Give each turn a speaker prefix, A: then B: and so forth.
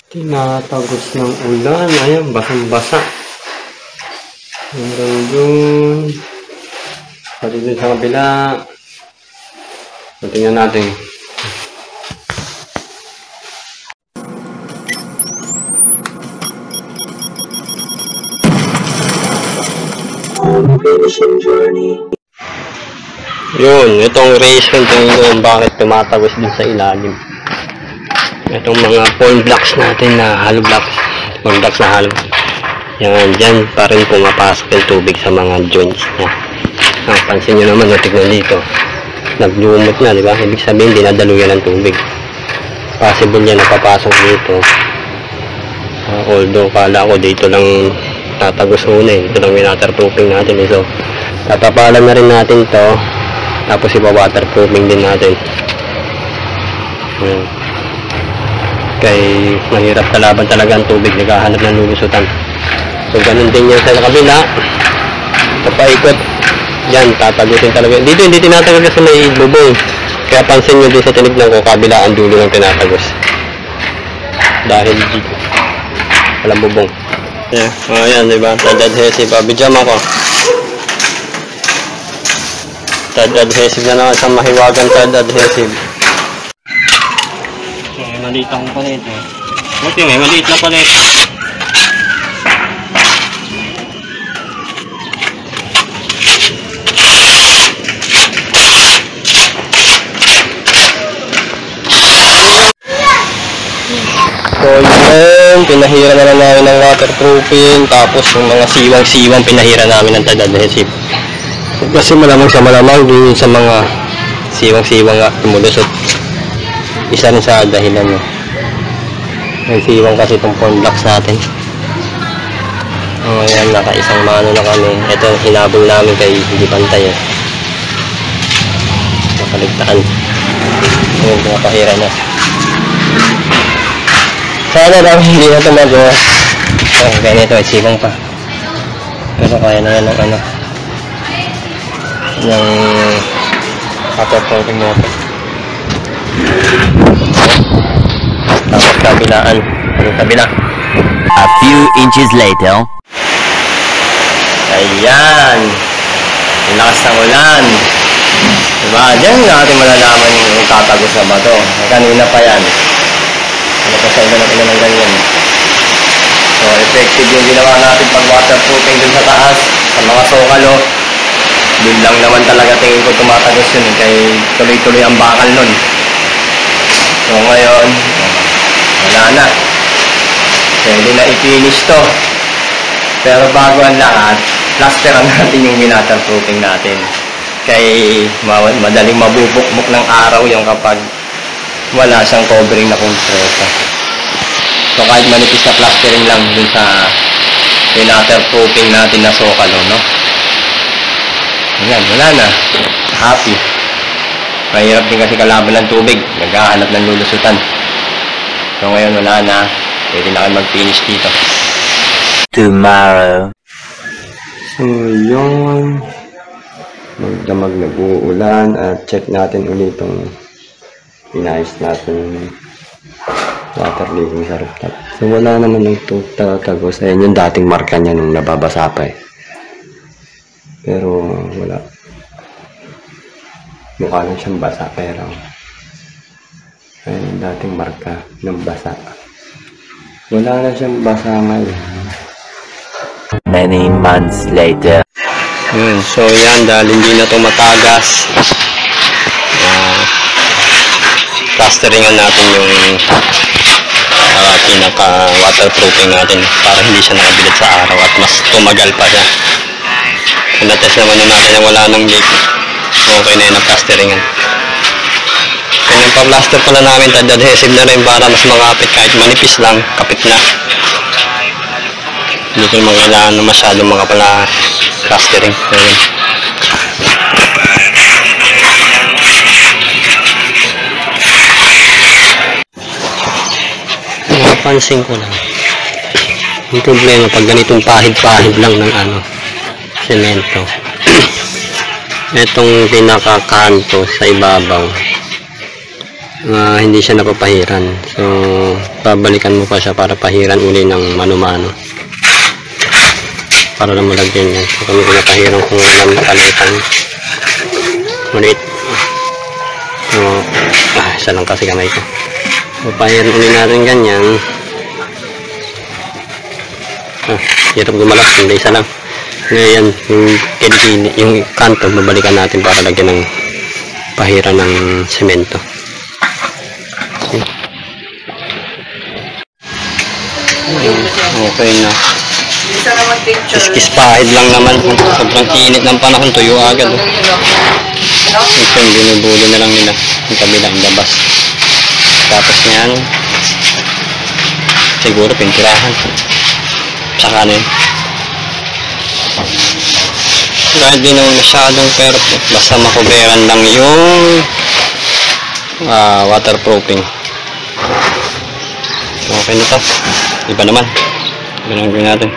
A: Tinatagos ng ulan. Ayan, basang-basa. Hanggang dun. Pati dun sa kabila. Tingnan natin. Yun, itong reason kung bakit tumatagos din sa ilalim. Itong mga pawn blocks natin na hollow blocks. Pawn blocks na hollow. Yan, dyan pa rin pumapasok yung tubig sa mga joints niya. Pansin nyo naman, tignan dito. Naglumot na, di ba? Ibig sabihin, dinadaluyan ng tubig. Possible yan napapasok dito. Although, kala ko dito lang tatagos muna eh. Ito lang waterproofing natin eh. So, tatapalan na rin natin to. Tapos ipa-waterproofing din natin. Ayan. Kay mahirap kalaban talaga ang tubig. Naghahanap ng lulusutan. So, ganun din yan sa kabila. Papaikot. Yan, tatagusin talaga. Dito hindi tinatagos kasi may bubong. Kaya pansin nyo din sa tinignan ko, kabila ang dulo ng tinatagos. Dahil dito. Walang bubong. Yeah. Oh, yan, diba? Tad adhesive. Bidjam ako. Tad adhesive na naman. Isang mahiwagang tad adhesive. Okay, maliit akong palit. Buti may maliit na palit. So yun, pinahira na lang namin ng waterproofing, tapos yung mga siwang-siwang pinahira namin ng tad adhesive. Kasi malamang sa malamang din sa mga siwang-siwang nga tumulusot. Isa rin sa dahilan no. May siwang kasi itong pawn blocks natin. O yan, nakaisang mano na kami. Ito hinabol namin kay hindi pantay eh. Nakaligtaan. Yung pinapahira na. Sana lang hindi na ito magawas. Kaya nito ay sibang pa. Pero kaya na yan ng ano. Ng waterproofing natin. Tapos kabilaan. Ang kabila.
B: A few inches later.
A: Ayan. Ang lakas ng ulan. Diba? Diyan natin malalaman yung tatagos na ba ito. Kanina pa yan. Ano pa sa iba ng ilan ng ganyan. So, effective yung ginawa natin pag waterproofing dun sa taas. Sa mga sokalo. Dun lang naman talaga tingin ko tumatagos yun. Kaya tuloy-tuloy ang bakal nun. So, ngayon, wala na. Pwede na i-finish to. Pero bago ang lahat, plasteran natin yung waterproofing natin. Kaya madaling mabubukbuk ng araw yung kapag wala siyang covering na konkreta. So kahit manipis na plastering lang dun sa waterproofing natin na sokalo, no? Ayan, wala na. Happy. Mahirap din kasi kalaban ng tubig. Naghahanap ng lulusutan. So ngayon wala na. Pwede na kayo mag-finish dito.
B: Tomorrow.
A: So yun. Magdamag nag-uulan at check natin ulit itong inayos natin water leaking sa rooftop. So wala naman yung tatagos. Ayan yung dating marka niya nung nababasa pa eh. Pero wala. Mukha lang siyang basa pero ayan yung dating marka ng basa. Wala na siyang basa ngayon.
B: Many months later.
A: Yun, so yan dahil hindi na ito matagas. Plasteringan natin yung pinaka waterproofing natin para hindi siya nakabilad sa araw at mas tumagal pa siya. Pinatest naman na natin na wala nang leak. Okay na yun ang plasteringan. And yung pa-plaster pala namin, tad adhesive na rin para mas makapit kahit manipis lang, kapit na. Hindi ko naman kailangan na masyadong mga pala plastering. Ayun. Napansin ko lang yung problema pag ganitong pahid-pahid lang ng ano semento. Itong pinakakanto sa ibabaw
C: hindi siya napapahiran. So babalikan mo pa siya para pahiran uli ng mano-mano para na malagyan yan. So kami pinapahiran kung naman palitan ulit. So isa lang kasi kamay ko. So pahiran uli natin ganyan. Hirap gumalap, hindi isa lang. Ngayon yung kilikili, yung kanto babalikan natin para lagyan ng pahiran ng semento. Okay na. Kiskis pahid lang naman. Sobrang init ng panahon, tuyo agad. Ito yung binubulo na lang nila yung kabilang labas. Tapos niyan siguro pinturahan. Saka na yun. Kahit di naman masyadong perfect, basta makuberan lang yung waterproofing. Okay na to. Iba naman. Iba naman natin.